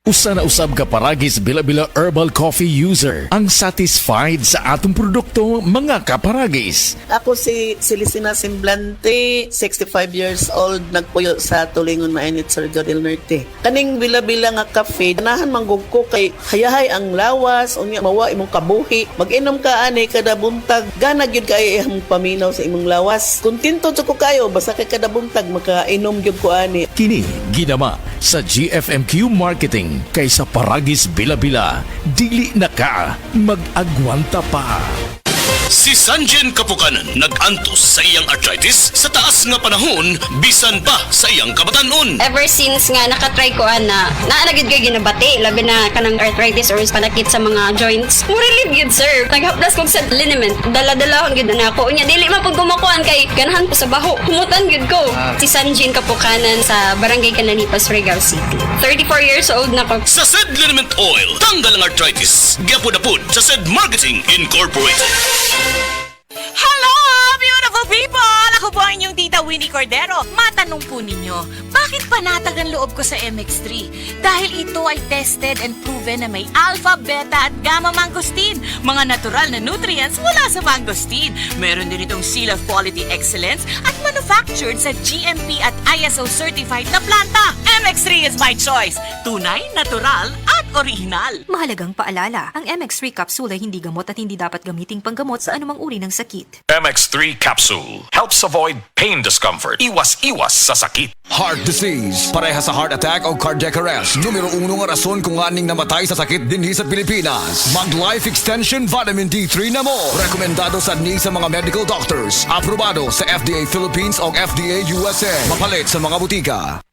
Usa na usab ka paragis bila-bila herbal coffee user ang satisfied sa atong produkto mga kaparagis. Ako si Celestina Semblante, 65 years old, nagpuyo sa Tulingon Mainit, Surigao del Norte. Kaning bila-bila nga kafe, ganahan manggug ko kay hayahay ang lawas, unya mawa imong kabuhi. Mag-inom ka ani kada buntag, gana gyud kay imong paminaw sa imong lawas. Kontento jud ko kayo basta kay kada buntag makainom gyud ko ani. Kini ginama sa GFMQ Marketing kaysa paragis bila-bila, dili na ka mag-agwanta pa. Si Sanjen Kapukanan nag-antos sa iyang arthritis sa taas nga panahon bisan pa sa iyang kabatanon. Ever since nga nakatry ko na naanagid kay ginabati labi na kanang arthritis or panakit sa mga joints. Mo relieve yun sir. Naghaplas kog sa liniment. Dala-dalahon gid na ako. Unya dili man pud kumakuan kay ganahan ko sa baho. Humutan gid ko. Si Sanjin Kapukanan sa Barangay Cananipas, Surigao City. 34 years old na ko. Sa Sed Liniment Oil, tanggal ang arthritis. Gyapod-apod sa Sed Marketing Incorporated. Hello, beautiful people! Ako po ang inyong tita Winnie Cordero. Matanong po ninyo, bakit panatag ang loob ko sa MX3? Dahil ito ay tested and proven na may alpha, beta at gamma mangosteen, mga natural na nutrients mula sa mangosteen. Meron din itong Seal of Quality Excellence at manufactured sa GMP at ISO certified na planta. MX3 is my choice. Tunay, natural at original. Mahalagang paalala, ang MX3 capsule ay hindi gamot at hindi dapat gamiting panggamot sa anumang uri ng sakit. MX3 Capsule helps avoid pain discomfort. Iwas-iwas sa sakit. Heart disease, pareha sa heart attack o cardiac arrest. Numero 1 nga rason kung aning namatay sa sakit dinhi sa Pilipinas. Mag Life Extension Vitamin D3 na mo. Rekomendado sa sa mga medical doctors. Aprobado sa FDA Philippines o FDA USA. Mapalit sa mga butika.